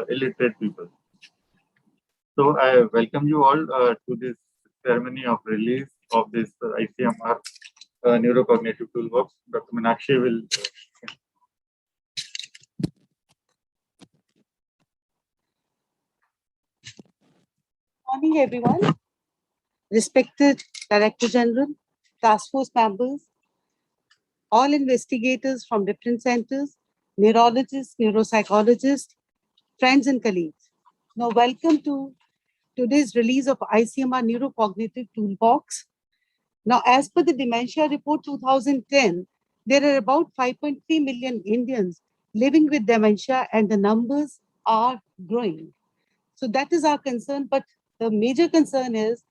illiterate people. So I welcome you all to this ceremony of release of this ICMR neurocognitive toolbox. Dr. Meenakshi will. Morning, everyone. Respected Director General, Task Force members, all investigators from different centers, neurologists, neuropsychologists, friends and colleagues. Now, welcome to today's release of ICMR Neurocognitive Toolbox. Now, as per the Dementia Report 2010, there are about 5.3 million Indians living with dementia, and the numbers are growing. So that is our concern, but the major concern is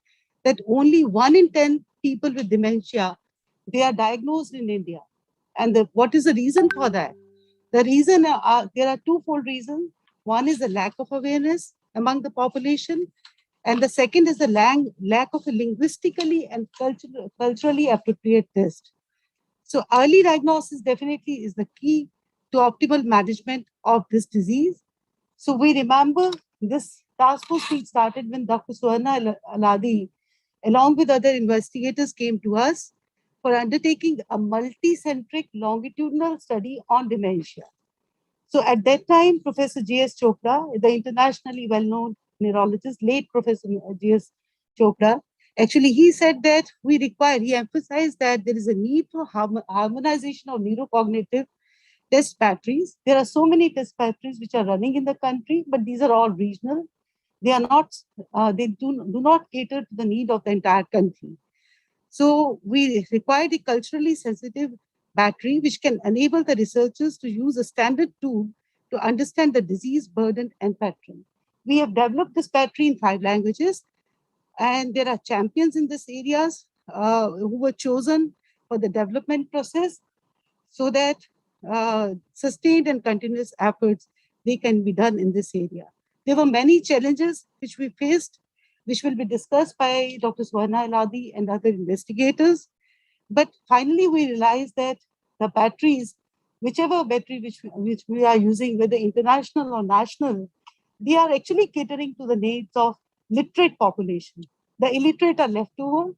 that only 1 in 10 people with dementia, they are diagnosed in India. And what is the reason for that? The reason there are twofold reasons. One is the lack of awareness among the population, and the second is the lack of a linguistically and culturally appropriate test. So early diagnosis definitely is the key to optimal management of this disease. So we remember this task force we started when Dr. Suvarna Aladi, along with other investigators, came to us for undertaking a multi-centric longitudinal study on dementia. So at that time, Professor J.S. Chopra, the internationally well-known neurologist, late Professor J.S. Chopra, actually he said that he emphasized that there is a need for harmonization of neurocognitive test batteries. There are so many test batteries which are running in the country, but these are all regional. They are not, they do not cater to the need of the entire country. So we required a culturally sensitive battery which can enable the researchers to use a standard tool to understand the disease burden and pattern. We have developed this battery in 5 languages, and there are champions in this areas who were chosen for the development process so that sustained and continuous efforts, they can be done in this area. There were many challenges which we faced, which will be discussed by Dr. Suvarna Aladi and other investigators. But finally, we realized that the batteries, whichever battery which we are using, whether international or national, they are actually catering to the needs of literate population. The illiterate are left over.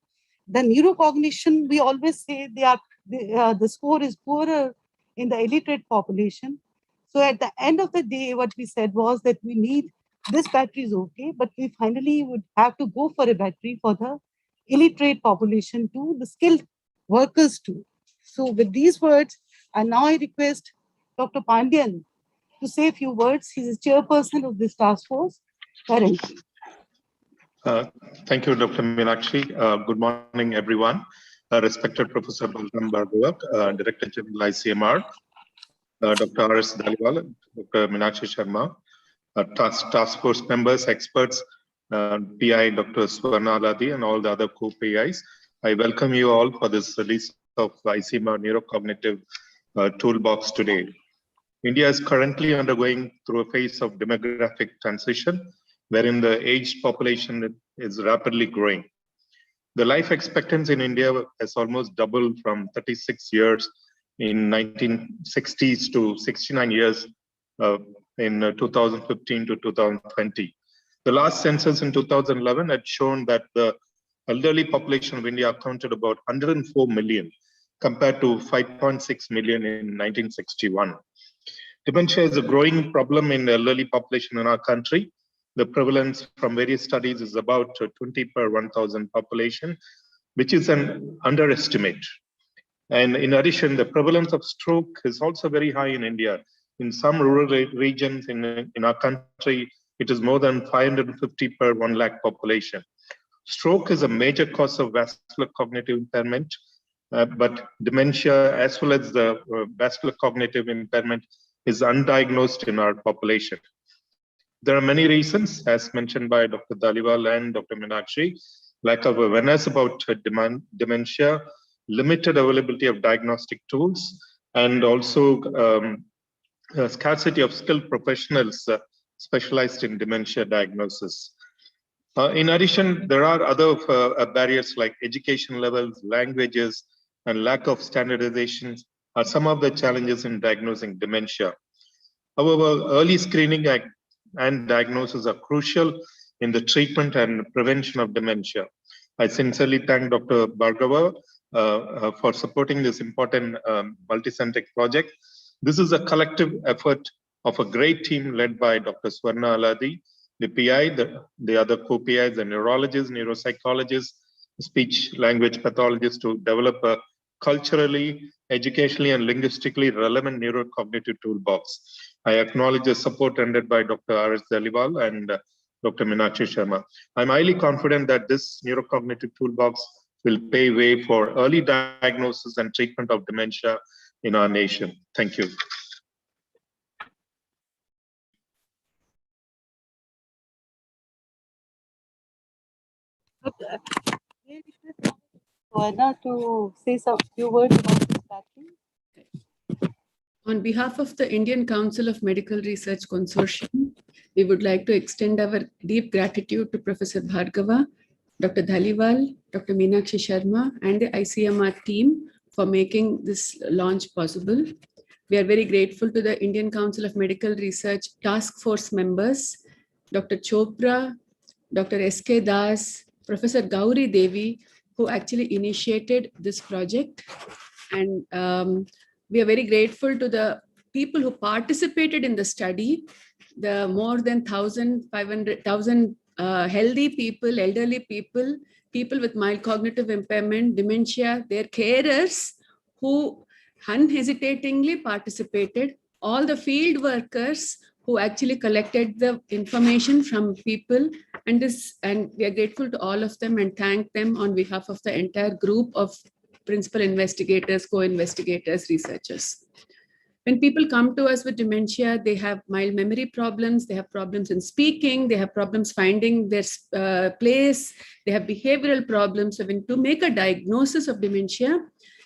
The neurocognition, we always say the score is poorer in the illiterate population. So at the end of the day, what we said was that we need this battery is okay, but we finally would have to go for a battery for the illiterate population too, the skilled workers too. So with these words, and now I request Dr. Pandian to say a few words. He's the chairperson of this task force currently. Thank you, Dr. Meenakshi. Good morning, everyone. Respected Professor Balram Bhargava, Director General ICMR, Dr. R.S. Dhaliwal, Dr. Meenakshi Sharma, task force members, experts, PI Dr. Suvarna Aladi, and all the other co-PIs. I welcome you all for this release of ICMR Neurocognitive Toolbox today. India is currently undergoing through a phase of demographic transition, wherein the aged population is rapidly growing. The life expectancy in India has almost doubled from 36 years in 1960s to 69 years in 2015 to 2020. The last census in 2011 had shown that the elderly population of India accounted about 104 million compared to 5.6 million in 1961. Dementia is a growing problem in the elderly population in our country. The prevalence from various studies is about 20 per 1,000 population, which is an underestimate. And in addition, the prevalence of stroke is also very high in India. In some rural regions in our country, it is more than 550 per 1 lakh population. Stroke is a major cause of vascular cognitive impairment, but dementia as well as the vascular cognitive impairment is undiagnosed in our population. There are many reasons, as mentioned by Dr. Dhaliwal and Dr. Meenakshi, lack of awareness about dementia, limited availability of diagnostic tools, and also scarcity of skilled professionals specialized in dementia diagnosis. In addition, there are other barriers like education levels, languages, and lack of standardization are some of the challenges in diagnosing dementia. However, early screening and diagnosis are crucial in the treatment and prevention of dementia. I sincerely thank Dr. Bhargava for supporting this important multicentric project. This is a collective effort of a great team led by Dr. Swarna Aladi, the PI, the other co-PIs, the neurologists, neuropsychologists, speech language pathologists to develop a culturally, educationally, and linguistically relevant neurocognitive toolbox. I acknowledge the support rendered by Dr. R.S. Daliwal and Dr. Meenakshi Sharma. I'm highly confident that this neurocognitive toolbox will pave way for early diagnosis and treatment of dementia in our nation. Thank you. Swarna to say some few words about this battery. On behalf of the Indian Council of Medical Research Consortium, we would like to extend our deep gratitude to Professor Bhargava, Dr. Dhaliwal, Dr. Meenakshi Sharma, and the ICMR team for making this launch possible. We are very grateful to the Indian Council of Medical Research Task Force members, Dr. Chopra, Dr. S.K. Das, Professor Gauri Devi, who actually initiated this project. And we are very grateful to the people who participated in the study, the more than 1,500 healthy people, elderly people, people with mild cognitive impairment, dementia, their carers who unhesitatingly participated, all the field workers who actually collected the information from people, and we are grateful to all of them and thank them on behalf of the entire group of principal investigators, co-investigators, researchers. When people come to us with dementia, they have mild memory problems, they have problems in speaking, they have problems finding their place, they have behavioral problems. So to make a diagnosis of dementia,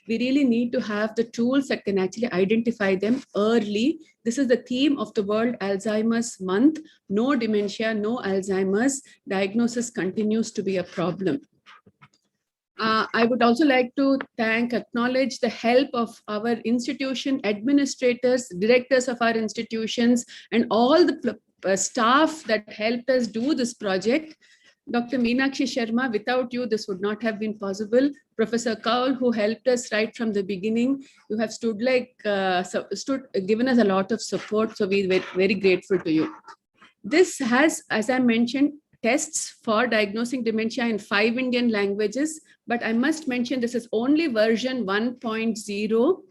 we really need to have the tools that can actually identify them early. This is the theme of the World Alzheimer's Month. No dementia, no Alzheimer's. Diagnosis continues to be a problem. I would also like to acknowledge the help of our institution administrators, directors of our institutions, and all the staff that helped us do this project. Dr. Meenakshi Sharma, without you, this would not have been possible. Professor Kaul, who helped us right from the beginning, you have given us a lot of support, so we were very grateful to you. This has, as I mentioned, tests for diagnosing dementia in 5 Indian languages, but I must mention this is only version 1.0,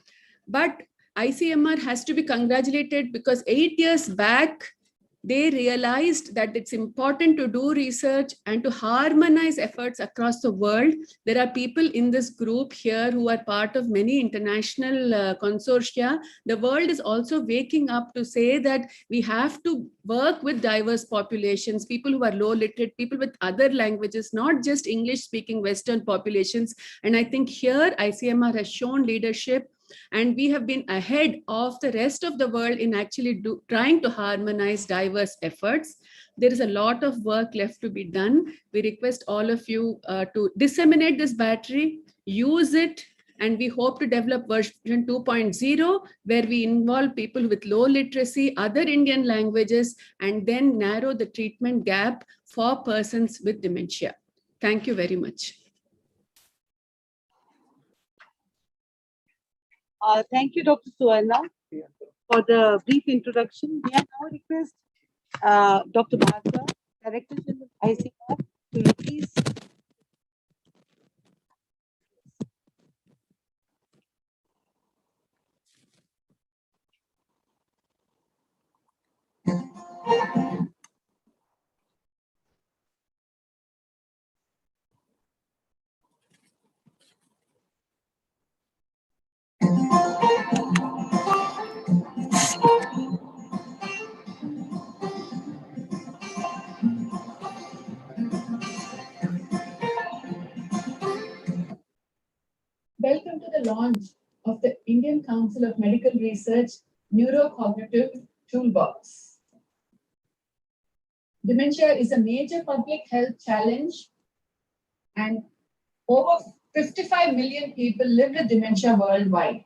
but ICMR has to be congratulated because 8 years back, they realized that it's important to do research and to harmonize efforts across the world. There are people in this group here who are part of many international consortia. The world is also waking up to say that we have to work with diverse populations, people who are low literate, people with other languages, not just English speaking Western populations. And I think here ICMR has shown leadership, and we have been ahead of the rest of the world in actually trying to harmonize diverse efforts. There is a lot of work left to be done. We request all of you to disseminate this battery, use it, and we hope to develop version 2.0, where we involve people with low literacy, other Indian languages, and then narrow the treatment gap for persons with dementia. Thank you very much. Thank you, Dr. Suvarna, for the brief introduction. We now request Dr. Bhargava, Director General ICMR, to please. Welcome to the launch of the Indian Council of Medical Research Neurocognitive Toolbox. Dementia is a major public health challenge, and over 55 million people live with dementia worldwide.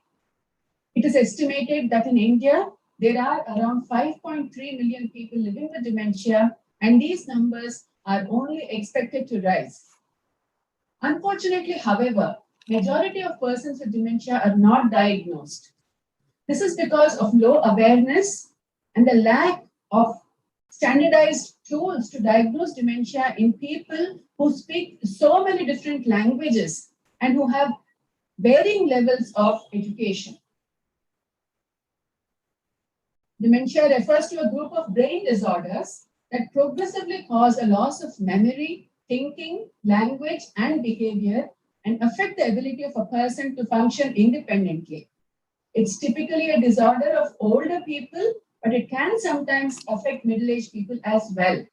It is estimated that in India, there are around 5.3 million people living with dementia, and these numbers are only expected to rise. Unfortunately, however, majority of persons with dementia are not diagnosed. This is because of low awareness and the lack of standardized tools to diagnose dementia in people who speak so many different languages and who have varying levels of education. Dementia refers to a group of brain disorders that progressively cause a loss of memory, thinking, language, and behavior and affect the ability of a person to function independently. It's typically a disorder of older people, but it can sometimes affect middle-aged people as well.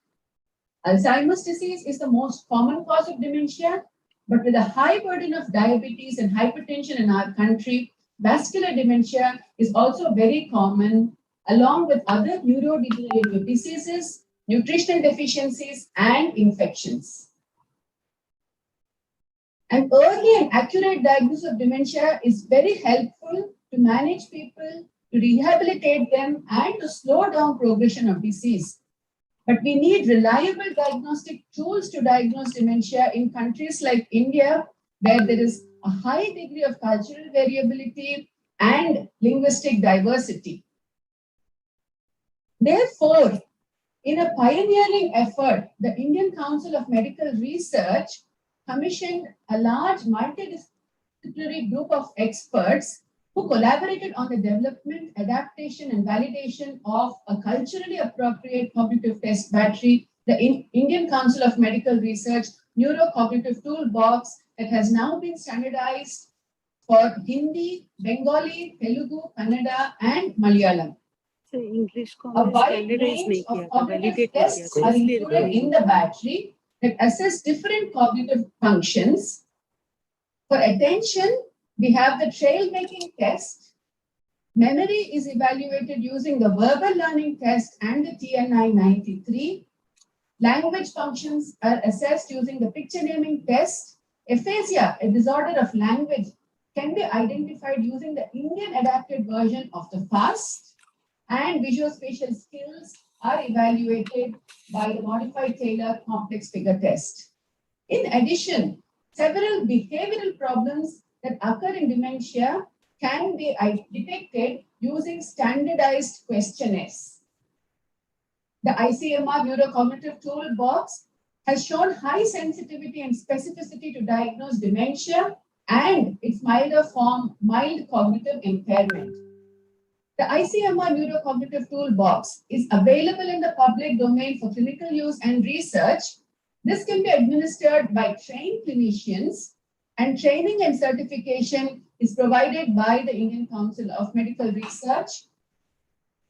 Alzheimer's disease is the most common cause of dementia, but with a high burden of diabetes and hypertension in our country, vascular dementia is also very common, along with other neurodegenerative diseases, nutritional deficiencies, and infections. An early and accurate diagnosis of dementia is very helpful to manage people, to rehabilitate them, and to slow down progression of disease. But we need reliable diagnostic tools to diagnose dementia in countries like India, where there is a high degree of cultural variability and linguistic diversity. Therefore, in a pioneering effort, the Indian Council of Medical Research commissioned a large multidisciplinary group of experts who collaborated on the development, adaptation, and validation of a culturally appropriate cognitive test battery, the Indian Council of Medical Research Neurocognitive Toolbox, that has now been standardized for Hindi, Bengali, Telugu, Kannada, and Malayalam. English A wide range of cognitive tests are included in the battery that assess different cognitive functions. For attention, we have the trail-making test. Memory is evaluated using the verbal learning test and the TNI-93. Language functions are assessed using the picture naming test. Aphasia, a disorder of language, can be identified using the Indian adapted version of the FAST, and visuospatial skills are evaluated by the modified Taylor complex figure test. In addition, several behavioral problems that occur in dementia can be detected using standardized questionnaires. The ICMR Neurocognitive Toolbox has shown high sensitivity and specificity to diagnose dementia and its milder form, mild cognitive impairment. The ICMR Neurocognitive Toolbox is available in the public domain for clinical use and research. This can be administered by trained clinicians, and training and certification is provided by the Indian Council of Medical Research.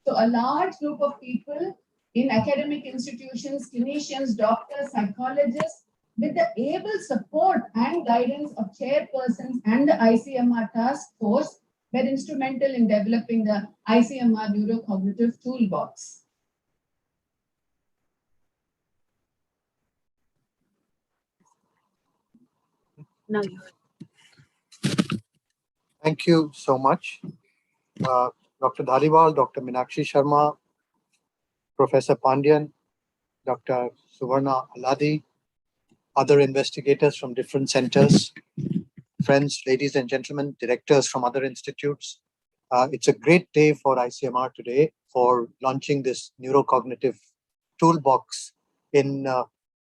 So a large group of people in academic institutions, clinicians, doctors, psychologists, with the able support and guidance of chairpersons and the ICMR task force, were instrumental in developing the ICMR Neurocognitive Toolbox. Now, Thank you so much. Dr. Dhaliwal, Dr. Meenakshi Sharma, Professor Pandian, Dr. Suvarna Aladi, other investigators from different centers, friends, ladies and gentlemen, directors from other institutes. It's a great day for ICMR today for launching this neurocognitive toolbox in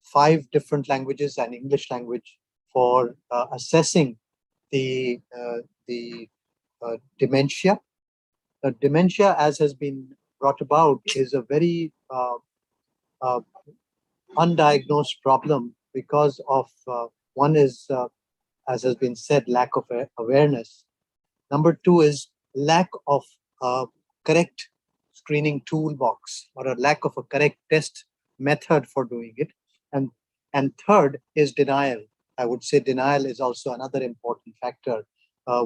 5 different languages and English language for assessing the dementia. Dementia, as has been brought about, is a very undiagnosed problem because of one is, as has been said, lack of awareness. Number 2 is lack of correct screening toolbox or a lack of a correct test method for doing it. And third is denial. I would say denial is also another important factor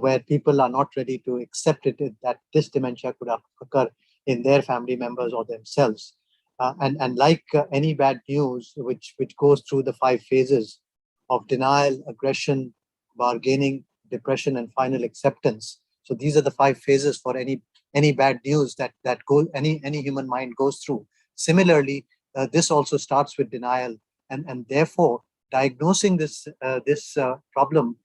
where people are not ready to accept it that this dementia could occur in their family members or themselves. And like any bad news, which goes through the 5 phases of denial, aggression, bargaining, depression, and final acceptance, So these are the 5 phases for any bad news that any human mind goes through. Similarly, this also starts with denial, and therefore diagnosing this problem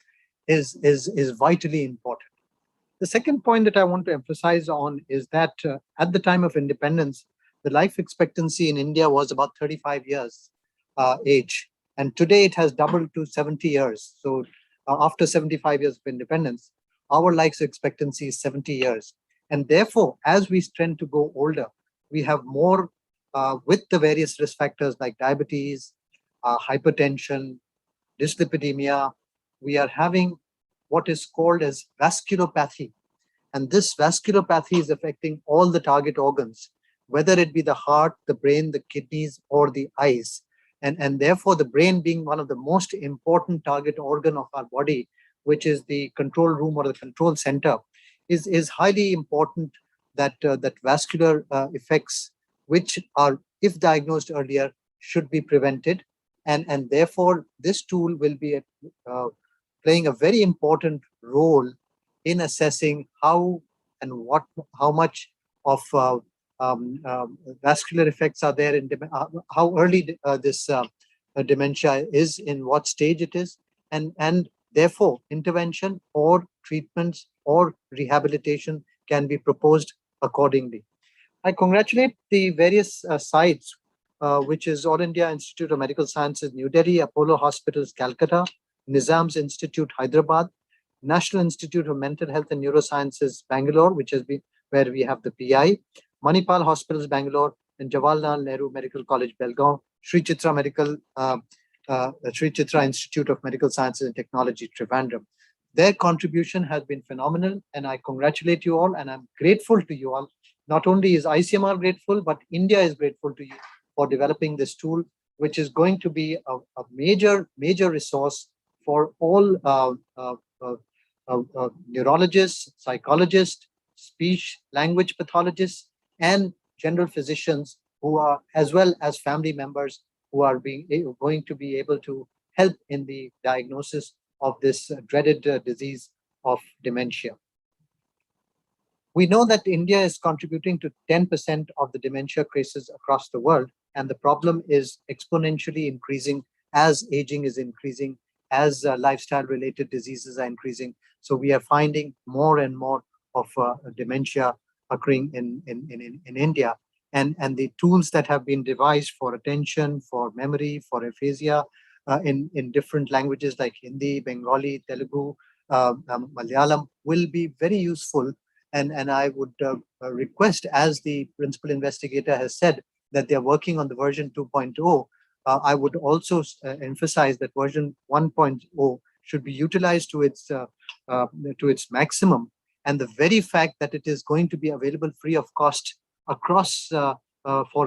is vitally important. The second point that I want to emphasize on is that at the time of independence, the life expectancy in India was about 35 years age, and today it has doubled to 70 years. So after 75 years of independence, our life expectancy is 70 years. And therefore, as we tend to go older, we have more with the various risk factors like diabetes, hypertension, dyslipidemia. We are having what is called as vasculopathy. And this vasculopathy is affecting all the target organs, whether it be the heart, the brain, the kidneys, or the eyes. And therefore, the brain being one of the most important target organ of our body, which is the control room or the control center, is highly important that, that vascular effects, which are, if diagnosed earlier, should be prevented. And therefore, this tool will be playing a very important role in assessing how and how much of vascular effects are there in how early this dementia is, in what stage it is, and therefore intervention or treatments or rehabilitation can be proposed accordingly. I congratulate the various sites, which is All India Institute of Medical Sciences, New Delhi, Apollo Hospitals, Calcutta, Nizam's Institute, Hyderabad, National Institute of Mental Health and Neurosciences, Bangalore, which has been where we have the PI, Manipal Hospitals, Bangalore, and Jawaharlal Nehru Medical College, Belgaum, Sri Chitra Institute of Medical Sciences and Technology, Trivandrum. Their contribution has been phenomenal, and I congratulate you all, and I'm grateful to you all. Not only is ICMR grateful, but India is grateful to you for developing this tool, which is going to be a major resource for all neurologists, psychologists, speech language pathologists, and general physicians who are, as well as family members who are going to be able to help in the diagnosis of this dreaded disease of dementia. We know that India is contributing to 10% of the dementia cases across the world, and the problem is exponentially increasing as aging is increasing, as lifestyle-related diseases are increasing. So we are finding more and more of dementia occurring in India. And the tools that have been devised for attention, for memory, for aphasia, in different languages like Hindi, Bengali, Telugu, Malayalam will be very useful. And I would request, as the principal investigator has said, that they're working on the version 2.0. I would also emphasize that version 1.0 should be utilized to its maximum. And the very fact that it is going to be available free of cost across for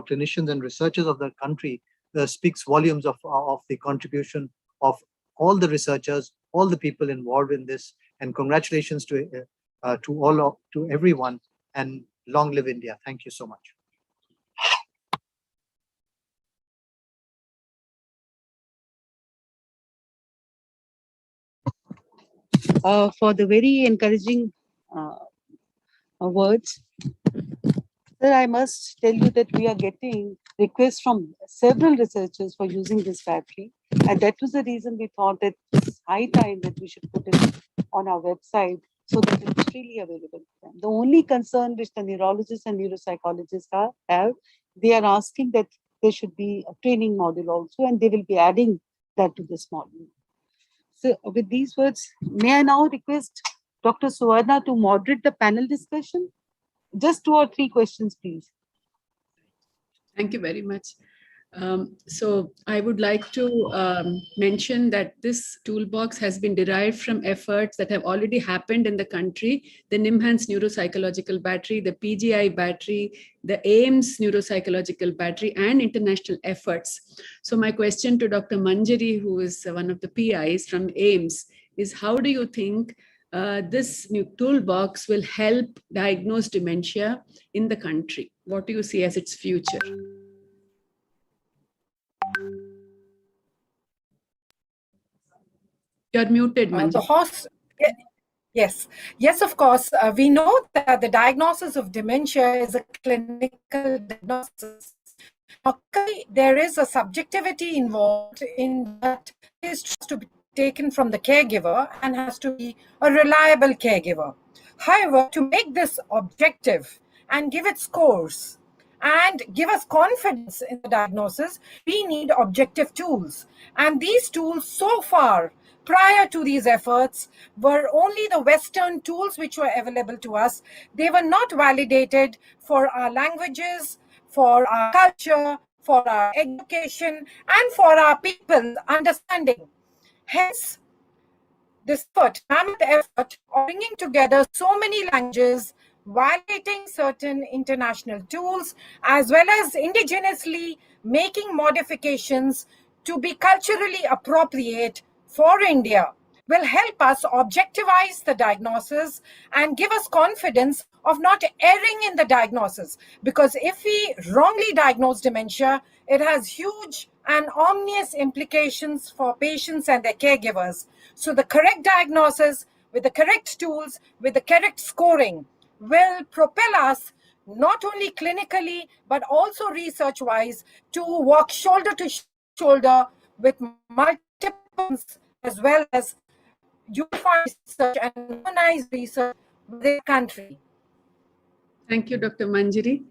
clinicians and researchers of the country speaks volumes of the contribution of all the researchers, all the people involved in this. And congratulations to everyone, and long live India. Thank you so much. For the very encouraging words. Sir, I must tell you that we are getting requests from several researchers for using this battery. And that was the reason we thought that it's high time that we should put it on our website so that it's freely available to them. The only concern which the neurologists and neuropsychologists have, they are asking that there should be a training module also, and they will be adding that to this module. So with these words, may I now request Dr. Suvarna to moderate the panel discussion? Just 2 or 3 questions, please. Thank you very much. So I would like to mention that this toolbox has been derived from efforts that have already happened in the country: the NIMHANS neuropsychological battery, the PGI battery, the AIMS neuropsychological battery, and international efforts. So my question to Dr. Manjari, who is one of the PIs from AIMS, is how do you think this new toolbox will help diagnose dementia in the country? What do you see as its future? You're muted, Manjari. Yes, yes, of course. We know that the diagnosis of dementia is a clinical diagnosis. Now, there is a subjectivity involved in that is to be taken from the caregiver and has to be a reliable caregiver. However, to make this objective and give it scores and give us confidence in the diagnosis, we need objective tools. And these tools, so far, prior to these efforts, were only the Western tools which were available to us. They were not validated for our languages, for our culture, for our education, and for our people's understanding. Hence, this effort, mammoth effort of bringing together so many languages, validating certain international tools, as well as indigenously making modifications to be culturally appropriate for India, will help us objectivize the diagnosis and give us confidence of not erring in the diagnosis. Because if we wrongly diagnose dementia, it has huge and ominous implications for patients and their caregivers. So the correct diagnosis with the correct tools, with the correct scoring will propel us not only clinically, but also research-wise to walk shoulder to shoulder with multiple as well as unified research and harmonized research within the country. Thank you, Dr. Manjari.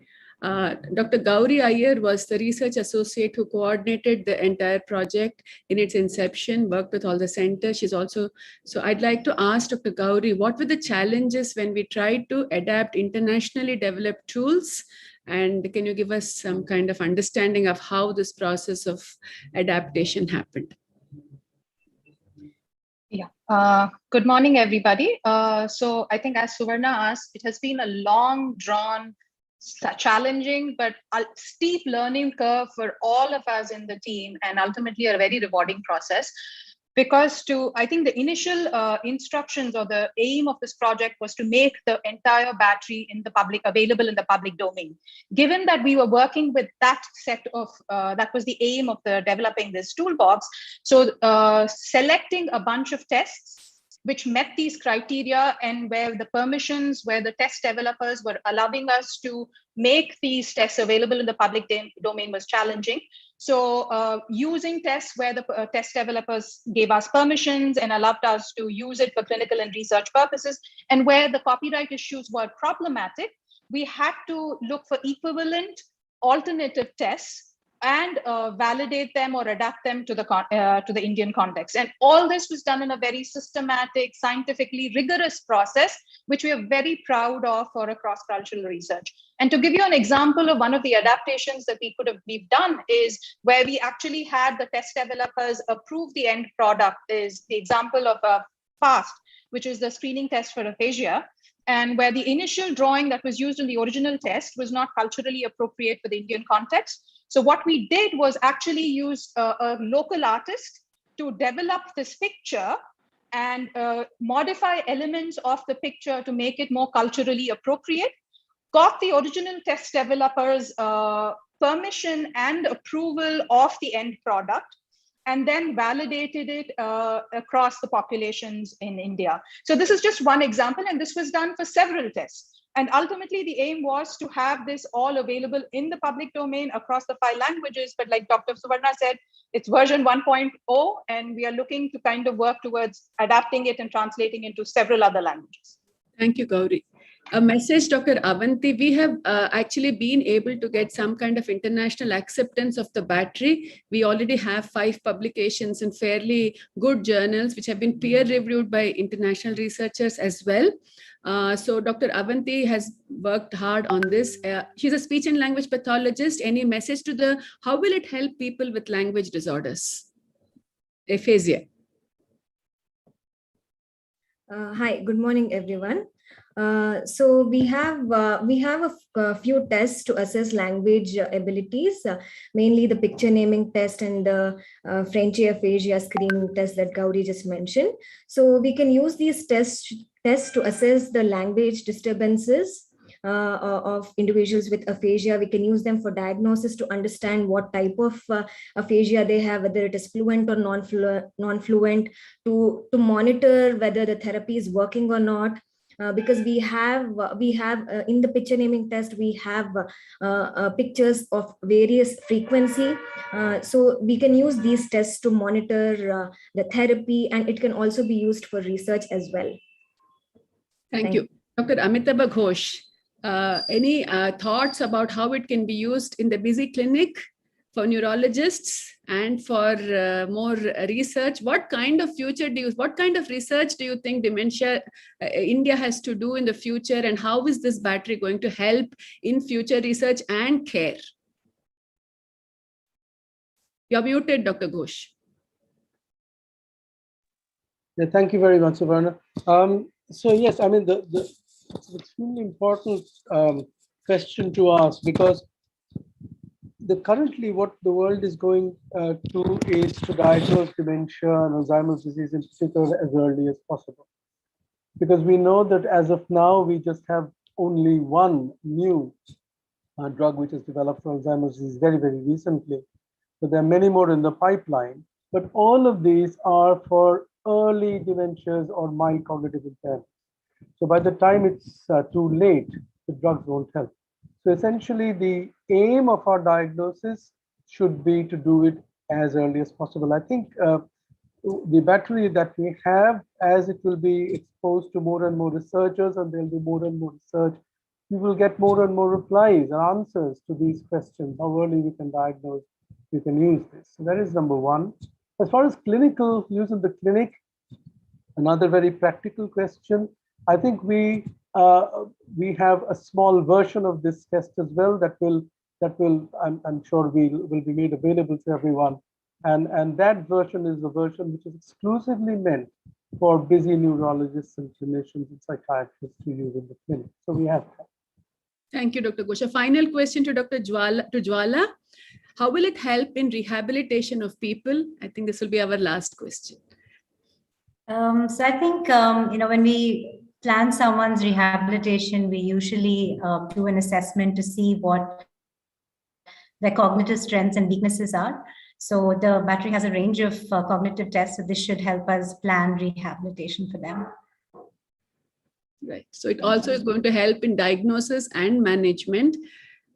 Dr. Gauri Iyer was the research associate who coordinated the entire project in its inception, worked with all the centers. She's also, so I'd like to ask Dr. Gauri, what were the challenges when we tried to adapt internationally developed tools? And can you give us some kind of understanding of how this process of adaptation happened? Yeah. Good morning, everybody. So I think as Suvarna asked, it has been a long, drawn, challenging, but steep learning curve for all of us in the team, and ultimately a very rewarding process. Because I think the initial instructions or the aim of this project was to make the entire battery in the public available in the public domain. Given that we were working with that set of, that was the aim of the developing this toolbox. So selecting a bunch of tests which met these criteria and where the permissions, where the test developers were allowing us to make these tests available in the public domain was challenging. So using tests where the test developers gave us permissions and allowed us to use it for clinical and research purposes, and where the copyright issues were problematic, we had to look for equivalent alternative tests and validate them or adapt them to the Indian context. And all this was done in a very systematic, scientifically rigorous process, which we are very proud of for a cross-cultural research. And to give you an example of one of the adaptations that we've done is where we actually had the test developers approve the end product is the example of FAST, which is the screening test for aphasia. And where the initial drawing that was used in the original test was not culturally appropriate for the Indian context. So what we did was actually use a local artist to develop this picture and modify elements of the picture to make it more culturally appropriate, got the original test developers permission and approval of the end product, and then validated it across the populations in India. So this is just one example, and this was done for several tests. And ultimately, the aim was to have this all available in the public domain across the 5 languages. But like Dr. Suvarna said, it's version 1.0, and we are looking to kind of work towards adapting it and translating into several other languages. Thank you, Gauri. A message, Dr. Avanti. We have actually been able to get some kind of international acceptance of the battery. We already have 5 publications in fairly good journals, which have been peer-reviewed by international researchers as well. So Dr. Avanti has worked hard on this. She's a speech and language pathologist. Any message to how will it help people with language disorders? Aphasia. Hi, good morning, everyone. So we have a few tests to assess language abilities, mainly the picture naming test and the Frenchy aphasia screening test that Gauri just mentioned. So we can use these tests to assess the language disturbances of individuals with aphasia. We can use them for diagnosis to understand what type of aphasia they have, whether it is fluent or non-fluent, to monitor whether the therapy is working or not. Because we have in the picture naming test, we have pictures of various frequency. So we can use these tests to monitor the therapy, and it can also be used for research as well. Thank you. Dr. Amitabh Ghosh, any thoughts about how it can be used in the busy clinic for neurologists and for more research? What kind of research do you think dementia India has to do in the future, and how is this battery going to help in future research and care? You're muted, Dr. Ghosh. Yeah, thank you very much, Suvarna. So yes, I mean, it's an extremely important question to ask, because currently what the world is going to is to diagnose dementia and Alzheimer's disease in particular as early as possible. Because we know that as of now, we just have only one new drug which is developed for Alzheimer's disease very, very recently. But there are many more in the pipeline. But all of these are for early dementias or mild cognitive impairment. So by the time it's too late, the drugs won't help. So essentially, the aim of our diagnosis should be to do it as early as possible. I think the battery that we have, as it will be exposed to more and more researchers, and there'll be more and more research, we will get more and more replies and answers to these questions. How early we can diagnose, we can use this. So that is number one. As far as clinical use in the clinic, another very practical question. I think we have a small version of this test as well that will I'm sure will be made available to everyone, and that version is the version which is exclusively meant for busy neurologists and clinicians and psychiatrists to use in the clinic. So we have that. Thank you, Dr. Ghosh. A final question to Dr. Jwala. How will it help in rehabilitation of people? I think this will be our last question. So I think, when we plan someone's rehabilitation, we usually do an assessment to see what their cognitive strengths and weaknesses are. So the battery has a range of cognitive tests, so this should help us plan rehabilitation for them. Right. So it also is going to help in diagnosis and management.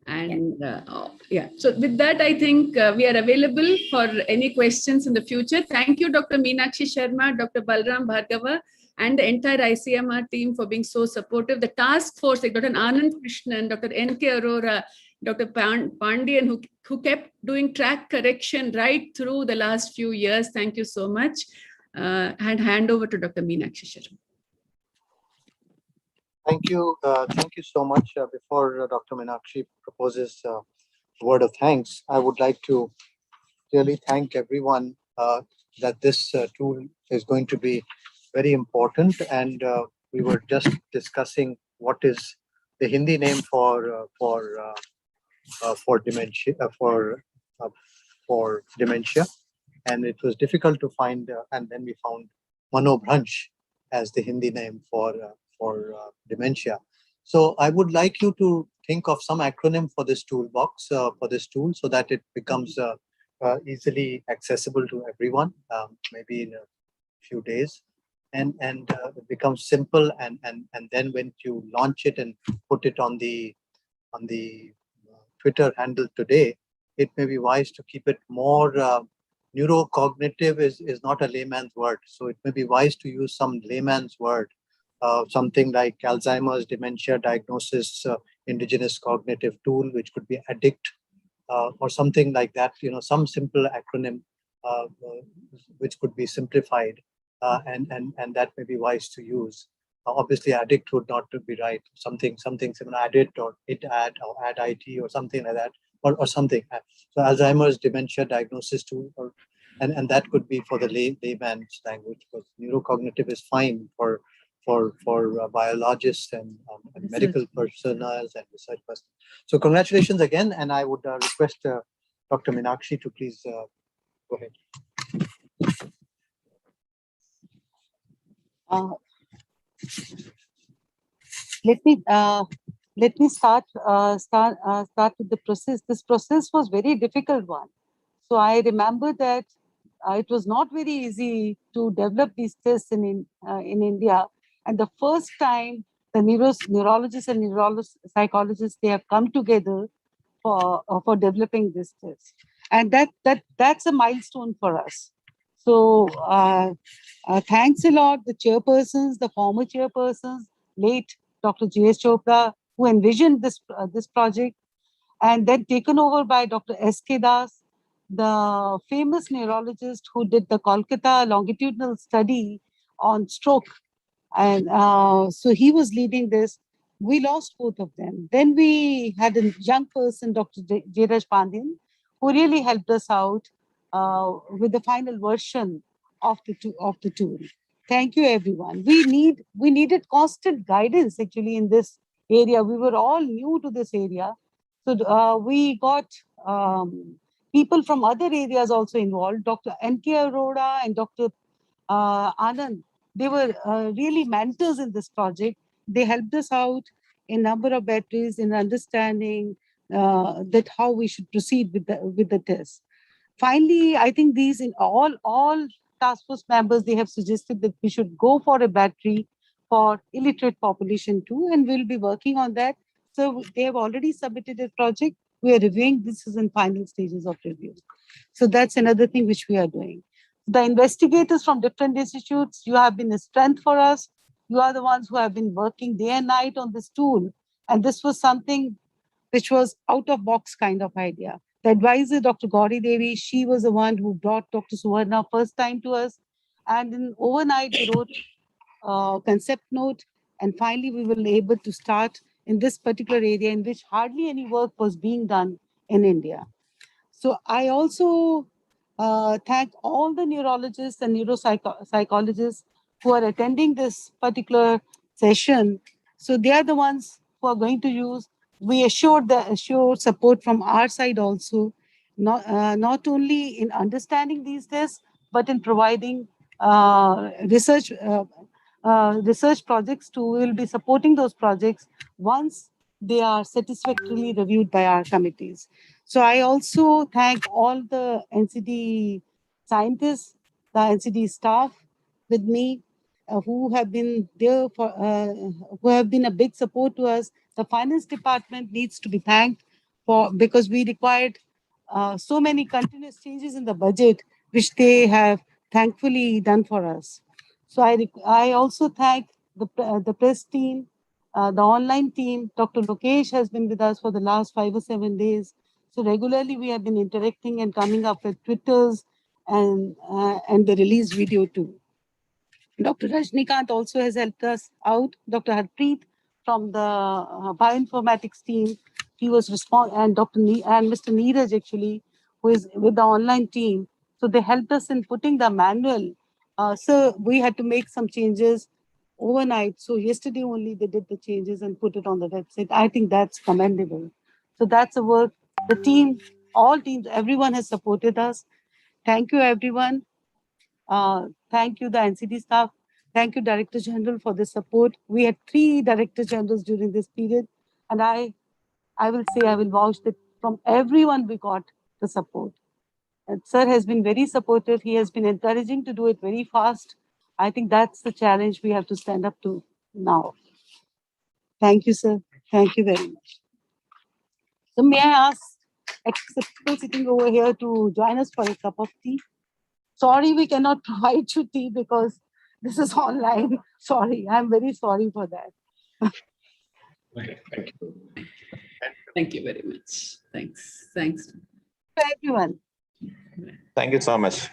And yeah, so with that, I think we are available for any questions in the future. Thank you, Dr. Meenakshi Sharma, Dr. Balram Bhargava, and the entire ICMR team for being so supportive. The task force, like Dr. Anand Krishnan, Dr. N.K. Arora, Dr. Pandian, who kept doing track correction right through the last few years. Thank you so much. And hand over to Dr. Meenakshi Sharma. Thank you so much. Before Dr. Meenakshi proposes a word of thanks, I would like to really thank everyone that this tool is going to be very important. And we were just discussing what is the Hindi name for dementia, for dementia, and it was difficult to find. And then we found Manobhransh as the Hindi name for dementia. So I would like you to think of some acronym for this toolbox, for this tool, so that it becomes easily accessible to everyone, maybe in a few days, and it becomes simple. And then when you launch it and put it on the Twitter handle today, it may be wise to keep it more. Neurocognitive is not a layman's word, so it may be wise to use some layman's word. Something like Alzheimer's dementia diagnosis indigenous cognitive tool, which could be ADDICT, or something like that. Some simple acronym which could be simplified, and that may be wise to use. Obviously, ADDICT would not be right. Something similar, ADDICT or ITAD or ADDIT or something like that, or something. So Alzheimer's dementia diagnosis tool, and that could be for the layman's language, because neurocognitive is fine for biologists and medical personnel and research personnel. So congratulations again, and I would request Dr. Meenakshi to please go ahead. Let me let me start with the process. This process was very difficult one. So I remember that it was not very easy to develop these tests in India. And the first time the neurologists and psychologists, they have come together for developing this test. And that's a milestone for us. So thanks a lot, the chairpersons, the former chairpersons, late Dr. J.S. Chopra, who envisioned this project, and then taken over by Dr. S.K. Das, the famous neurologist who did the Kolkata longitudinal study on stroke. And so he was leading this. We lost both of them. Then we had a young person, Dr. Jairaj Pandyan, who really helped us out with the final version of the tool. Thank you, everyone. We needed constant guidance actually in this area. We were all new to this area. So we got people from other areas also involved. Dr. N.K. Arora and Dr. Anand, they were really mentors in this project. They helped us out in number of batteries, in understanding that how we should proceed with the test. Finally, I think these in all task force members, they have suggested that we should go for a battery for illiterate population too, and we'll be working on that. So they have already submitted a project. We are reviewing. This is in final stages of review. So that's another thing which we are doing. The investigators from different institutes, you have been a strength for us. You are the ones who have been working day and night on this tool. And this was something which was out of box kind of idea. The advisor, Dr. Gauri Devi, she was the one who brought Dr. Suvarna first time to us. And then overnight, we wrote a concept note. And finally, we were able to start in this particular area in which hardly any work was being done in India. So I also thank all the neurologists and neuropsychologists who are attending this particular session. So they are the ones who are going to use. We assure support from our side also, not only in understanding these tests, but in providing research projects too. We will be supporting those projects once they are satisfactorily reviewed by our committees. So I also thank all the NCD scientists, the NCD staff with me, who have been there for, who have been a big support to us. The finance department needs to be thanked because we required so many continuous changes in the budget, which they have thankfully done for us. So I also thank the press team, the online team. Dr. Lokesh has been with us for the last 5 or 7 days. So regularly we have been interacting and coming up with Twitters and the release video too. Dr. Rajnikant also has helped us out. Dr. Harpreet from the bioinformatics team, he was and Mr. Neeraj actually, who is with the online team. So they helped us in putting the manual. So we had to make some changes overnight. So yesterday only they did the changes and put it on the website. I think that's commendable. So that's a work. The team, all teams, everyone has supported us. Thank you, everyone. Thank you, the NCD staff. Thank you, Director General, for the support. We had 3 Director Generals during this period. And I will say, I will vouch that from everyone we got the support. And Sir has been very supportive. He has been encouraging to do it very fast. I think that's the challenge we have to stand up to now. Thank you, sir. Thank you very much. So may I ask people sitting over here to join us for a cup of tea? Sorry, we cannot provide you tea because this is online. Sorry, I'm very sorry for that. Thank you. Thank you very much. Thanks. To everyone. Thank you so much.